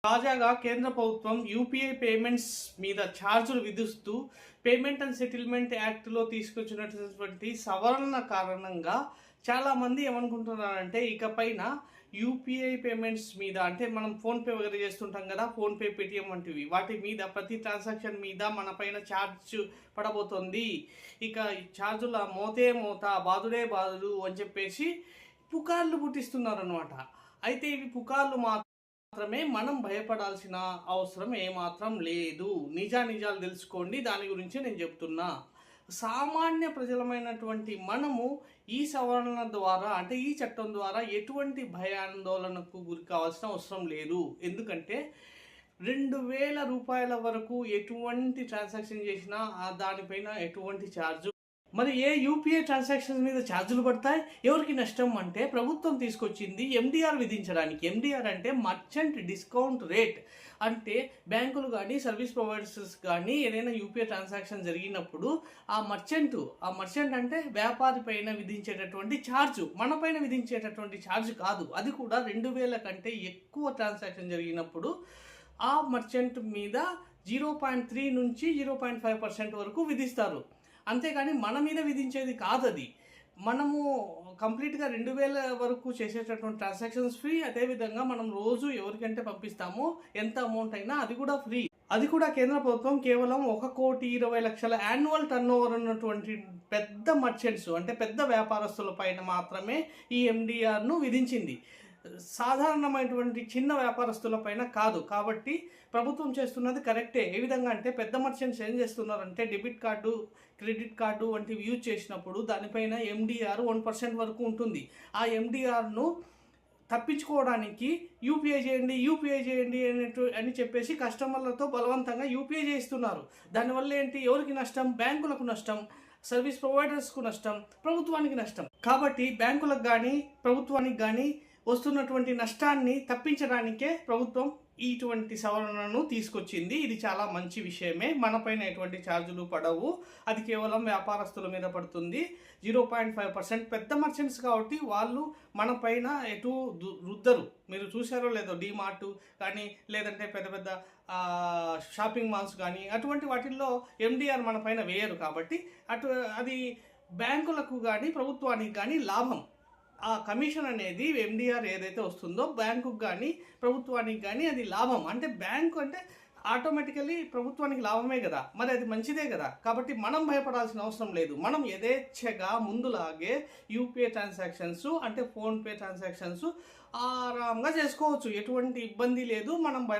తాజాగా కేంద్ర ప్రభుత్వం యూపీఐ పేమెంట్స్ మీద ఛార్జీలు విధిస్తూ పేమెంట్ అండ్ సెటిల్మెంట్ యాక్ట్లో తీసుకొచ్చినటువంటి సవరణ కారణంగా చాలామంది ఏమనుకుంటున్నారంటే ఇకపైన యూపీఐ పేమెంట్స్ మీద అంటే మనం ఫోన్పే వగైరా చేస్తుంటాం కదా, ఫోన్పే, పేటిఎం వంటివి, వాటి మీద ప్రతి ట్రాన్సాక్షన్ మీద మన పైన ఛార్జ్ పడబోతుంది. ఇక ఛార్జుల మోతే మోత, బాదుడే బాదుడు అని చెప్పేసి పుకార్లు పుట్టిస్తున్నారు అనమాట. అయితే ఇవి పుకార్లు మాత్రమే, మనం భయపడాల్సిన అవసరం ఏమాత్రం లేదు. నిజాలు తెలుసుకోండి, దాని గురించి నేను చెప్తున్నా. సామాన్య ప్రజలమైనటువంటి మనము ఈ సవరణ ద్వారా అంటే ఈ చట్టం ద్వారా ఎటువంటి భయాందోళనకు గురి కావాల్సిన అవసరం లేదు. ఎందుకంటే 2000 రూపాయల వరకు ఎటువంటి ట్రాన్సాక్షన్ చేసినా దానిపైన ఎటువంటి ఛార్జు. మరి ఏ యూపీఐ ట్రాన్సాక్షన్స్ మీద ఛార్జీలు పడతాయి? ఎవరికి నష్టం అంటే ప్రభుత్వం తీసుకొచ్చింది ఎండిఆర్ విధించడానికి. ఎండిఆర్ అంటే మర్చెంట్ డిస్కౌంట్ రేట్. అంటే బ్యాంకులు కానీ సర్వీస్ ప్రొవైడర్స్ కానీ ఏదైనా యూపీఐ ట్రాన్సాక్షన్ జరిగినప్పుడు ఆ మర్చెంట్ అంటే వ్యాపారి పైన విధించేటటువంటి ఛార్జు, మన పైన విధించేటటువంటి ఛార్జ్ కాదు. అది కూడా 2000 కంటే ఎక్కువ ట్రాన్సాక్షన్ జరిగినప్పుడు ఆ మర్చెంట్ మీద 0.3 నుంచి 0.5% వరకు విధిస్తారు. అంతేకాని మన మీద విధించేది కాదు. అది మనము కంప్లీట్గా 2000 వరకు చేసేటటువంటి ట్రాన్సాక్షన్స్ ఫ్రీ. అదేవిధంగా మనం రోజు ఎవరికంటే పంపిస్తామో ఎంత అమౌంట్ అయినా అది కూడా ఫ్రీ. అది కూడా కేంద్ర ప్రభుత్వం కేవలం 1,20,00,000 యాన్యువల్ టర్న్ ఓవర్ ఉన్నటువంటి పెద్ద మర్చెంట్స్ అంటే పెద్ద వ్యాపారస్తుల పైన మాత్రమే ఈ ఎండిఆర్ను విధించింది. సాధారణమైనటువంటి చిన్న వ్యాపారస్తుల పైన కాదు. కాబట్టి ప్రభుత్వం చేస్తున్నది కరెక్టే. ఏ విధంగా అంటే పెద్ద మర్చెంట్స్ ఏం చేస్తున్నారంటే డెబిట్ కార్డు, క్రెడిట్ కార్డు వంటివి యూజ్ చేసినప్పుడు దానిపైన ఎండిఆర్ 1% వరకు ఉంటుంది. ఆ ఎండిఆర్ను తప్పించుకోవడానికి యూపీఐ చేయండి అని చెప్పేసి కస్టమర్లతో బలవంతంగా యూపీఐ చేయిస్తున్నారు. దానివల్ల ఏంటి, ఎవరికి నష్టం? బ్యాంకులకు నష్టం, సర్వీస్ ప్రొవైడర్స్కు నష్టం, ప్రభుత్వానికి నష్టం. కాబట్టి బ్యాంకులకు కానీ ప్రభుత్వానికి కానీ వస్తున్నటువంటి నష్టాన్ని తప్పించడానికే ప్రభుత్వం ఇటువంటి సవరణను తీసుకొచ్చింది. ఇది చాలా మంచి విషయమే. మనపైన ఎటువంటి ఛార్జీలు పడవు. అది కేవలం వ్యాపారస్తుల మీద పడుతుంది. 0.5%. పెద్ద మర్చెంట్స్ కాబట్టి వాళ్ళు మన పైన ఎటు రుద్దరు. మీరు చూసారో లేదో, డీమార్ట్ కానీ లేదంటే పెద్ద పెద్ద షాపింగ్ మాల్స్ కానీ అటువంటి వాటిల్లో ఎండిఆర్ మన పైన వేయరు. కాబట్టి అది బ్యాంకులకు కానీ ప్రభుత్వానికి కానీ లాభం. ఆ కమిషన్ అనేది ఎండిఆర్ ఏదైతే వస్తుందో బ్యాంకుకు కానీ ప్రభుత్వానికి కానీ అది లాభం. అంటే బ్యాంకు అంటే ఆటోమేటికలీ ప్రభుత్వానికి లాభమే కదా, మరి అది మంచిదే కదా. కాబట్టి మనం భయపడాల్సిన అవసరం లేదు. మనం యథేచ్ఛగా ముందులాగే యూపీఐ ట్రాన్సాక్షన్స్ అంటే ఫోన్పే ట్రాన్సాక్షన్స్ ఆరాంగా చేసుకోవచ్చు. ఎటువంటి ఇబ్బంది లేదు. మనం